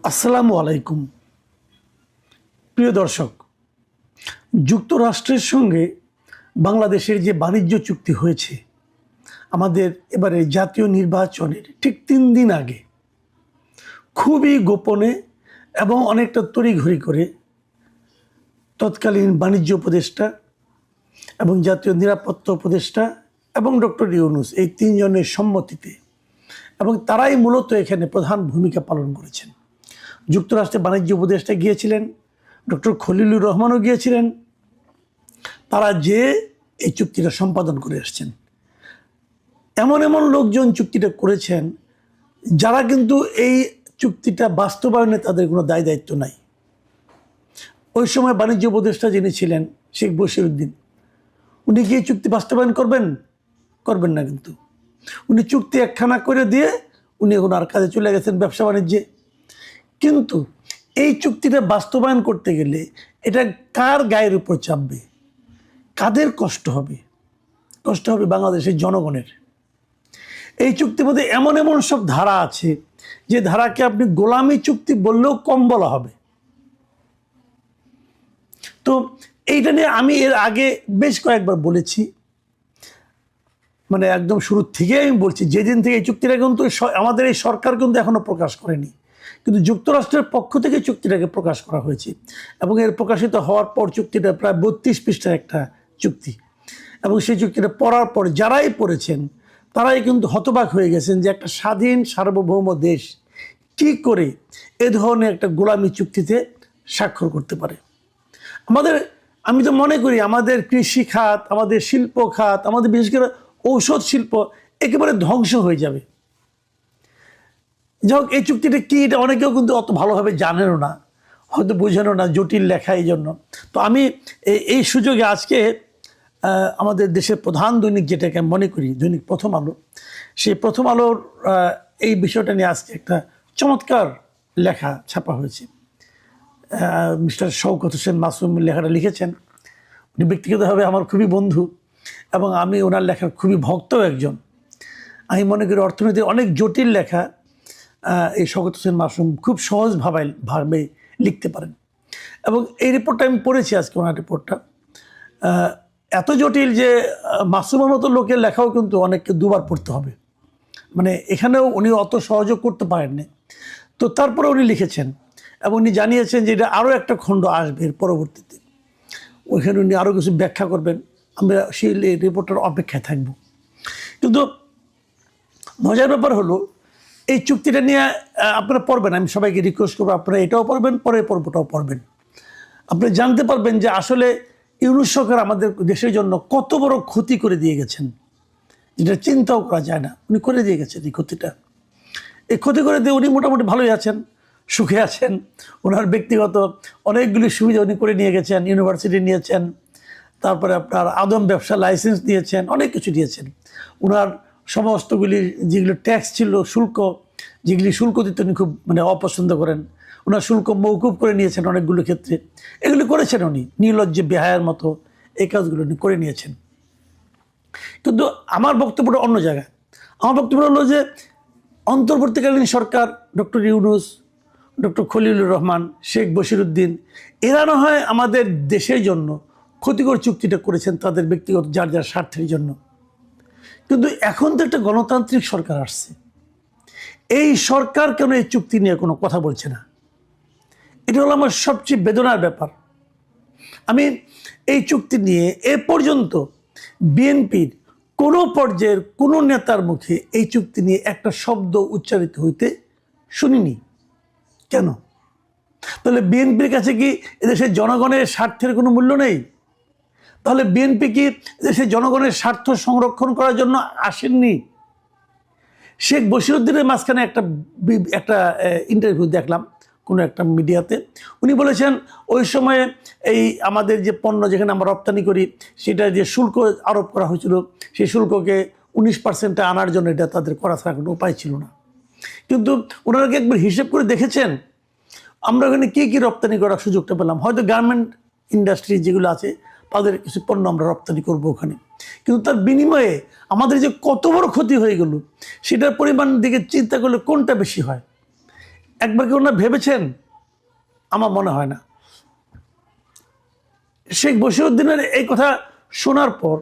আসসালামু আলাইকুম। প্রিয় দর্শক, যুক্তরাষ্ট্রের সঙ্গে বাংলাদেশের যে বাণিজ্য চুক্তি হয়েছে আমাদের এবারে জাতীয় নির্বাচনের ঠিক 3 দিন আগে, খুবই গোপনে এবং অনেকটা তড়িঘড়ি করে তৎকালীন বাণিজ্য উপদেষ্টা এবং জাতীয় নিরাপত্তা উপদেষ্টা এবং ডক্টর ইউনূস এই 3 জনের সম্মতিতে, এবং তারাই মূলত এখানে প্রধান ভূমিকা পালন করেছেন। যুক্তরাষ্ট্রের বাণিজ্য উপদেষ্টা গিয়েছিলেন, ডক্টর খলিলুর রহমানও গিয়েছিলেন। তারা যে এই চুক্তিটা সম্পাদন করে আসছেন, এমন এমন লোকজন চুক্তিটা করেছেন যারা কিন্তু এই চুক্তিটা বাস্তবায়নে তাদের কোনো দায় দায়িত্ব নাই। ওই সময় বাণিজ্য উপদেষ্টা যিনি ছিলেন শেখ বশিরউদ্দিন, উনি কি এই চুক্তি বাস্তবায়ন করবেন না, কিন্তু উনি চুক্তি একখানা করে দিয়ে উনি এখন আর কাজে চলে গেছেন ব্যবসা বাণিজ্যে। কিন্তু এই চুক্তিটা বাস্তবায়ন করতে গেলে এটা কার গায়ের উপর চাপবে, কাদের কষ্ট হবে? কষ্ট হবে বাংলাদেশের জনগণের। এই চুক্তির মধ্যে এমন এমন সব ধারা আছে যে ধারাকে আপনি গোলামি চুক্তি বললেও কম বলা হবে। তো এইটা নিয়ে আমি এর আগে বেশ কয়েকবার বলেছি, মানে একদম শুরুর থেকে আমি বলছি, যেদিন থেকে এই চুক্তিটা কিন্তু আমাদের এই সরকার কিন্তু এখনো প্রকাশ করেনি, কিন্তু যুক্তরাষ্ট্রের পক্ষ থেকে চুক্তিটাকে প্রকাশ করা হয়েছে। এবং এর প্রকাশিত হওয়ার পর চুক্তিটা প্রায় 32 পৃষ্ঠার একটা চুক্তি, এবং সেই চুক্তিটা পড়ার পর যারাই পড়েছেন তারাই কিন্তু হতবাক হয়ে গেছেন যে একটা স্বাধীন সার্বভৌম দেশ কি করে এ ধরনের একটা গোলামি চুক্তিতে স্বাক্ষর করতে পারে। আমি তো মনে করি আমাদের কৃষি খাত, আমাদের শিল্প খাত, আমাদের বিশেষ করে ঔষধ শিল্প একেবারে ধ্বংস হয়ে যাবে। যাই হোক, এই চুক্তিটা কি এটা অনেকেও কিন্তু অত ভালোভাবে জানেনও না, হয়তো বোঝেনও না, জটিল লেখা। এই জন্য তো আমি এই সুযোগে আজকে আমাদের দেশের প্রধান দৈনিক, যেটাকে আমি মনে করি দৈনিক প্রথম আলো, সেই প্রথম আলোর এই বিষয়টা নিয়ে আজকে একটা চমৎকার লেখা ছাপা হয়েছে। মিস্টার শওকত হোসেন মাসুম লেখাটা লিখেছেন। উনি ব্যক্তিগতভাবে আমার খুবই বন্ধু এবং আমি ওনার লেখার খুবই ভক্তও একজন। আমি মনে করি অর্থনীতির অনেক জটিল লেখা এই শওকত হোসেন মাসুম খুব সহজভাবে লিখতে পারেন। এবং এই রিপোর্টটা আমি পড়েছি আজকে, ওনার রিপোর্টটা এত জটিল যে মাসুমের মতো লোকের লেখাও কিন্তু অনেককে দুবার পড়তে হবে। মানে এখানেও উনি অত সহযোগ করতে পারেননি, তো তারপরে উনি লিখেছেন এবং উনি জানিয়েছেন যে এটা আরও একটা খণ্ড আসবে এর পরবর্তীতে, ওইখানে উনি আরও কিছু ব্যাখ্যা করবেন। আমরা সেই রিপোর্টের অপেক্ষায় থাকব। কিন্তু মজার ব্যাপার হলো, এই চুক্তিটা নিয়ে আপনারা পড়বেন, আমি সবাইকে রিকোয়েস্ট করবো আপনারা এটাও পড়বেন, পরের পর্বটাও পড়বেন। আপনি জানতে পারবেন যে আসলে ইউনূস সরকার আমাদের দেশের জন্য কত বড় ক্ষতি করে দিয়ে গেছেন, যেটা চিন্তাও করা যায় না। উনি করে দিয়ে গেছেন এই ক্ষতিটা। এই ক্ষতি করে দিয়ে উনি মোটামুটি ভালোই আছেন, সুখে আছেন। ওনার ব্যক্তিগত অনেকগুলি সুবিধা উনি করে নিয়ে গেছেন, ইউনিভার্সিটি নিয়েছেন, তারপরে আপনার আদম ব্যবসা লাইসেন্স দিয়েছেন, অনেক কিছু দিয়েছেন। ওনার সমস্তগুলি যেগুলো ট্যাক্স ছিল, শুল্ক, যেগুলি শুল্ক দিতে উনি খুব অপছন্দ করেন, ওনার শুল্ক মৌকুব করে নিয়েছেন অনেকগুলো ক্ষেত্রে। এগুলি করেছেন উনি নির্লজ্জে বেহায়ার মতো, এই কাজগুলো উনি করে নিয়েছেন। কিন্তু আমার বক্তব্যটা অন্য জায়গায়। আমার বক্তব্য হলো যে অন্তর্বর্তীকালীন সরকার, ডক্টর ইউনূস, ডক্টর খলিলুর রহমান, শেখ বশিরউদ্দিন, এরা না হয় আমাদের দেশের জন্য ক্ষতিকর চুক্তিটা করেছেন তাদের ব্যক্তিগত যার যার স্বার্থের জন্য, কিন্তু এখন তো একটা গণতান্ত্রিক সরকার আসছে। এই সরকার কেন এই চুক্তি নিয়ে কোনো কথা বলছে না? এটা হলো আমার সবচেয়ে বেদনার ব্যাপার। আমি এই চুক্তি নিয়ে এ পর্যন্ত বিএনপির কোনো পর্যায়ের কোনো নেতার মুখে এই চুক্তি নিয়ে একটা শব্দ উচ্চারিত হইতে শুনিনি। কেন? তাহলে বিএনপির কাছে কি এদেশের জনগণের স্বার্থের কোনো মূল্য নেই? তাহলে বিএনপি কি দেশের জনগণের স্বার্থ সংরক্ষণ করার জন্য আসেননি? শেখ বশিরউদ্দিনের মাঝখানে একটা ইন্টারভিউ দেখলাম কোনো একটা মিডিয়াতে। উনি বলেছেন ওই সময়ে এই আমাদের যে পণ্য যেখানে আমরা রপ্তানি করি সেটা যে শুল্ক আরোপ করা হয়েছিল, সেই শুল্ককে 19% আনার জন্য এটা তাদের করা ছাড়া কোনো উপায় ছিল না। কিন্তু ওনারা কি একবার হিসেব করে দেখেছেন আমরা ওখানে কী কী রপ্তানি করার সুযোগটা পেলাম? হয়তো গার্মেন্ট ইন্ডাস্ট্রি যেগুলো আছে তাদের কিছু পণ্য আমরা রপ্তানি করবো ওখানে, কিন্তু তার বিনিময়ে আমাদের যে কত বড় ক্ষতি হয়ে গেল সেটার পরিমাণ দিকে চিন্তা করলে কোনটা বেশি হয়? একবার কি ওনারা ভেবেছেন? আমার মনে হয় না। শেখ বশিরউদ্দিনের এই কথা শোনার পর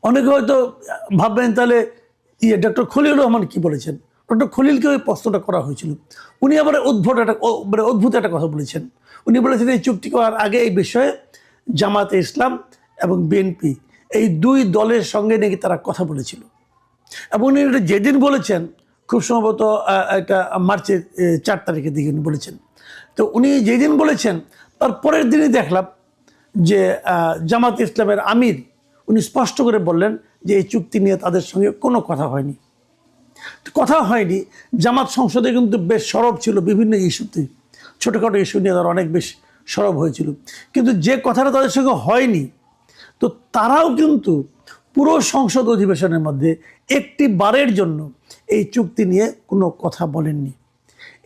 অনেকে হয়তো ভাববেন তাহলে ডক্টর খলিলুর রহমান কি বলেছেন। ডক্টর খলিলকে ওই প্রশ্নটা করা হয়েছিল, উনি আবার অদ্ভুত একটা কথা বলেছেন। উনি বলেছেন এই চুক্তি করার আগে এই বিষয়ে জামাতে ইসলাম এবং বিএনপি এই দুই দলের সঙ্গে নাকি তারা কথা বলেছিল, এবং উনি এটা যেদিন বলেছেন খুব সম্ভবত একটা মার্চের 4 তারিখের দিকে উনি বলেছেন। তো উনি যেদিন বলেছেন তার পরের দিনই দেখলাম যে জামাত ইসলামের আমির উনি স্পষ্ট করে বললেন যে এই চুক্তি নিয়ে তাদের সঙ্গে কোনো কথা হয়নি। কথা হয়নি। জামাত সংসদে কিন্তু বেশ সরব ছিল বিভিন্ন ইস্যুতে, ছোটোখাটো ইস্যু নিয়ে তারা অনেক বেশ সরব হয়েছিল, কিন্তু যে কথাটা তাদের সঙ্গে হয়নি, তো তারাও কিন্তু পুরো সংসদ অধিবেশনের মধ্যে একটি বারের জন্য এই চুক্তি নিয়ে কোনো কথা বলেননি।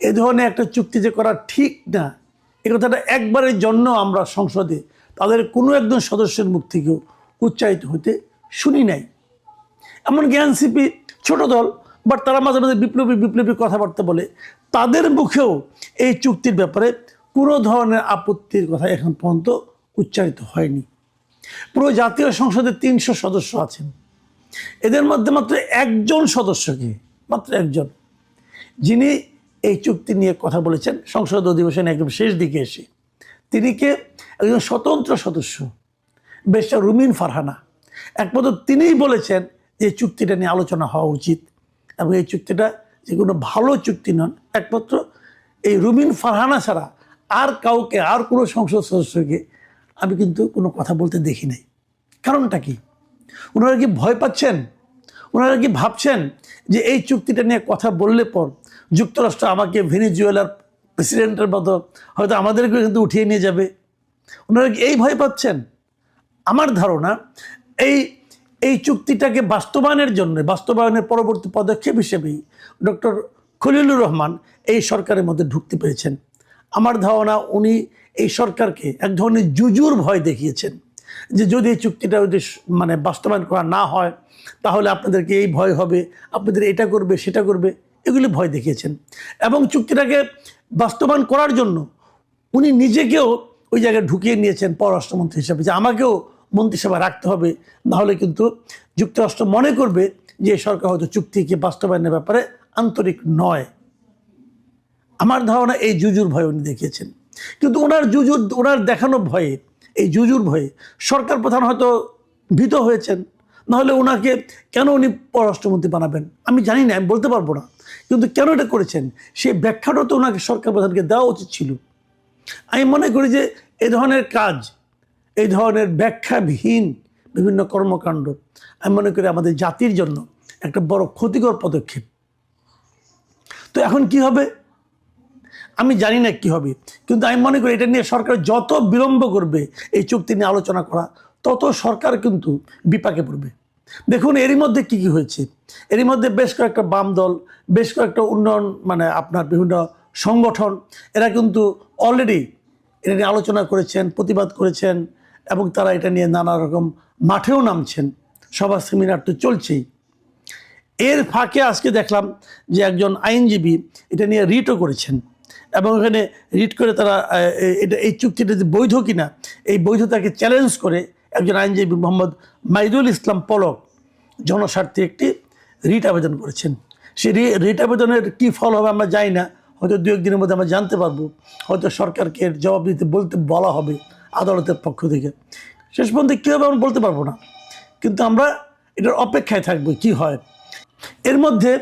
এ ধরনের একটা চুক্তি যে করা ঠিক না, এ কথাটা একবারের জন্য আমরা সংসদে তাদের কোনো একজন সদস্যের মুখ থেকেও উচ্চারিত হতে শুনি নাই। এমনকি এনসিপি ছোট দল, বাট তারা মাঝে মাঝে বিপ্লবী কথাবার্তা বলে, তাদের মুখেও এই চুক্তির ব্যাপারে কোনো ধরনের আপত্তির কথা এখন পর্যন্ত উচ্চারিত হয়নি। পুরো জাতীয় সংসদে 300 সদস্য আছেন, এদের মধ্যে মাত্র একজন সদস্যকে, মাত্র একজন, যিনি এই চুক্তি নিয়ে কথা বলেছেন সংসদ অধিবেশনে একদম শেষ দিকে এসে, তিনি কে একজন স্বতন্ত্র সদস্য বেশটা রুমিন ফারহানা। একমাত্র তিনিই বলেছেন যে চুক্তিটা নিয়ে আলোচনা হওয়া উচিত, এবং এই চুক্তিটা যে কোনো ভালো চুক্তি নন, একমাত্র এই রুমিন ফারহানা ছাড়া আর কাউকে, আর কোনো সংসদ সদস্যকে আমি কিন্তু কোনো কথা বলতে দেখি নাই। কারণটা কি? ওনারা কি ভয় পাচ্ছেন? ওনারা কি ভাবছেন যে এই চুক্তিটা নিয়ে কথা বললে পর যুক্তরাষ্ট্র আমাকে ভেনেজুয়েলার প্রেসিডেন্টের মতো হয়তো আমাদেরকে কিন্তু উঠিয়ে নিয়ে যাবে? ওনারা কি এই ভয় পাচ্ছেন? আমার ধারণা এই চুক্তিটাকে বাস্তবায়নের পরবর্তী পদক্ষেপ হিসেবেই ডক্টর খলিলুর রহমান এই সরকারের মধ্যে ঢুকতে পেরেছেন। আমার ধারণা উনি এই সরকারকে এক ধরনের জুজুর ভয় দেখিয়েছেন, যে যদি এই চুক্তিটা মানে বাস্তবায়ন করা না হয় তাহলে আপনাদেরকে এই ভয় হবে, আপনাদের এটা করবে সেটা করবে, এগুলি ভয় দেখিয়েছেন। এবং চুক্তিটাকে বাস্তবায়ন করার জন্য উনি নিজেকেও ওই জায়গায় ঢুকিয়ে নিয়েছেন পররাষ্ট্রমন্ত্রী হিসাবে, যে আমাকেও মন্ত্রিসভা রাখতে হবে, নাহলে কিন্তু যুক্তরাষ্ট্র মনে করবে যে সরকার হয়তো চুক্তিকে বাস্তবায়নের ব্যাপারে আন্তরিক নয়। আমার ধারণা এই জুজুর ভয় উনি দেখিয়েছেন। কিন্তু ওনার দেখানো ভয়ে, এই জুজুর ভয়ে সরকার প্রধান হয়তো ভীত হয়েছেন, নাহলে ওনাকে কেন উনি পররাষ্ট্রমন্ত্রী বানাবেন আমি জানি না, আমি বলতে পারবো না। কিন্তু কেন এটা করেছেন সেই ব্যাখ্যাটা তো ওনাকে সরকার প্রধানকে দেওয়া উচিত ছিল। আমি মনে করি যে এই ধরনের কাজ, এই ধরনের ব্যাখ্যাবিহীন বিভিন্ন কর্মকাণ্ড আমি মনে করি আমাদের জাতির জন্য একটা বড় ক্ষতিকর পদক্ষেপ। তো এখন কি হবে আমি জানি না কি হবে, কিন্তু আমি মনে করি এটা নিয়ে সরকার যত বিলম্ব করবে এই চুক্তি নিয়ে আলোচনা করা, তত সরকার কিন্তু বিপাকে পড়বে। দেখুন এরই মধ্যে কি হয়েছে, এরই মধ্যে বেশ কয়েকটা বাম দল, বেশ কয়েকটা উন্নয়ন মানে আপনার বিভিন্ন সংগঠন, এরা কিন্তু অলরেডি এটা নিয়ে আলোচনা করেছেন, প্রতিবাদ করেছেন, এবং তারা এটা নিয়ে নানা রকম মাঠেও নামছেন, সভা সেমিনার তো চলছেই। এর ফাঁকে আজকে দেখলাম যে একজন আইনজীবী এটা নিয়ে রিটও করেছেন, এবং এখানে রিট করে তারা এই চুক্তিটা যে বৈধ কিনা এই বৈধতাকে চ্যালেঞ্জ করে একজন আইনজীবী মোহাম্মদ মাইদুল ইসলাম পলক জনস্বার্থে একটি রিট আবেদন করেছেন। সেই রিট আবেদনের কী ফল হবে আমরা জানি না, হয়তো 2-1 দিনের মধ্যে আমরা জানতে পারবো, হয়তো সরকারকে জবাব দিতে বলা হবে আদালতের পক্ষ থেকে। শেষ পর্যন্ত কী হবে আমরা বলতে পারবো না, কিন্তু আমরা এটার অপেক্ষায় থাকবো কি হয়। এর মধ্যে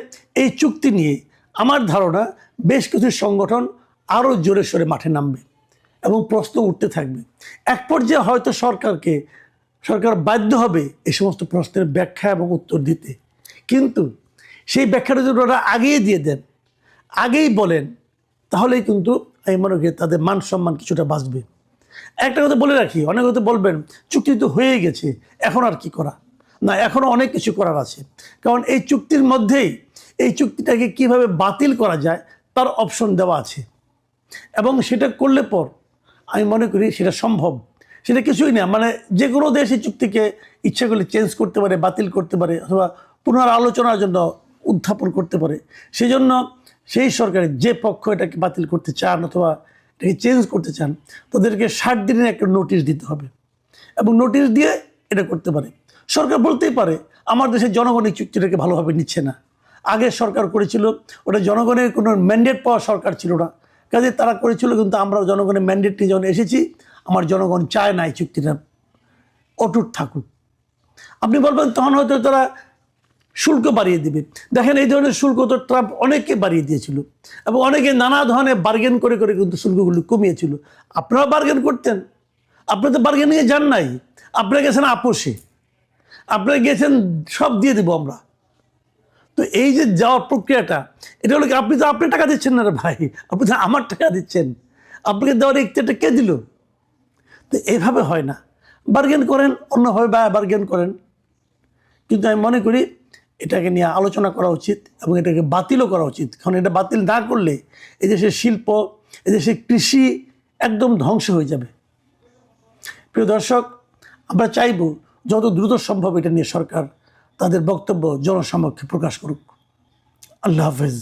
এই চুক্তি নিয়ে আমার ধারণা বেশ কিছু সংগঠন আরও জোরে সোরে মাঠে নামবে এবং প্রশ্ন উঠতে থাকবে। এক পর্যায়ে হয়তো সরকার বাধ্য হবে এই সমস্ত প্রশ্নের ব্যাখ্যা এবং উত্তর দিতে, কিন্তু সেই ব্যাখ্যাটা যদি ওরা আগেই দিয়ে দেন, আগেই বলেন, তাহলেই কিন্তু আমি মনে করি তাদের মান সম্মান কিছুটা বাঁচবে। একটা কথা বলে রাখি, অনেক কথা বলবেন চুক্তি তো হয়ে গেছে এখন আর কি করা, না এখনও অনেক কিছু করার আছে। কারণ এই চুক্তির মধ্যেই এই চুক্তিটাকে কিভাবে বাতিল করা যায় তার অপশন দেওয়া আছে, এবং সেটা করলে পর আমি মনে করি সেটা সম্ভব। সেটা কিছুই না, মানে যে কোনো দেশ এই চুক্তিকে ইচ্ছা করলে চেঞ্জ করতে পারে, বাতিল করতে পারে, অথবা পুনরালোচনার জন্য উত্থাপন করতে পারে। সেই জন্য সেই সরকারের যে পক্ষ এটাকে বাতিল করতে চান অথবা এটাকে চেঞ্জ করতে চান, তাদেরকে 60 দিনের একটা নোটিশ দিতে হবে এবং নোটিশ দিয়ে এটা করতে পারে। সরকার বলতেই পারে আমার দেশের জনগণ এই চুক্তিটাকে ভালোভাবে নিচ্ছে না। আগের সরকার করেছিল, ওটা জনগণের কোনো ম্যান্ডেট পাওয়া সরকার ছিল না, কাজে তারা করেছিল, কিন্তু আমরা জনগণের ম্যান্ডেট নিয়ে যখন এসেছি, আমার জনগণ চায় না এই চুক্তিটা অটুট থাকুক। আপনি বলবেন তখন হয়তো তারা শুল্ক বাড়িয়ে দিবে। দেখেন এই ধরনের শুল্ক তো ট্রাম্প অনেকে বাড়িয়ে দিয়েছিল এবং অনেকে নানা ধরনের বার্গেন করে করে কিন্তু শুল্কগুলো কমিয়েছিল। আপনারা বার্গেন করতেন, আপনি তো বার্গেনিংয়ে যান নাই, আপনারা গেছেন আপোষে, আপনারা গেছেন সব দিয়ে দেবো আমরা। তো এই যে যাওয়ার প্রক্রিয়াটা, এটা হলো কি, আপনি তো আপনি টাকা দিচ্ছেন না রে ভাই, আপনি তো আমার টাকা দিচ্ছেন, আপনাকে দেওয়ার ইচ্ছেটা কে দিল? তো এইভাবে হয় না, বার্গেন করেন, অন্যভাবে বার্গেন করেন। কিন্তু আমি মনে করি এটাকে নিয়ে আলোচনা করা উচিত এবং এটাকে বাতিলও করা উচিত, কারণ এটা বাতিল না করলে এদেশের শিল্প, এদেশের কৃষি একদম ধ্বংস হয়ে যাবে। প্রিয় দর্শক, আমরা চাইব যত দ্রুত সম্ভব এটা নিয়ে সরকার তাদের বক্তব্য জনসমক্ষে প্রকাশ করুক। আল্লাহ হাফেজ।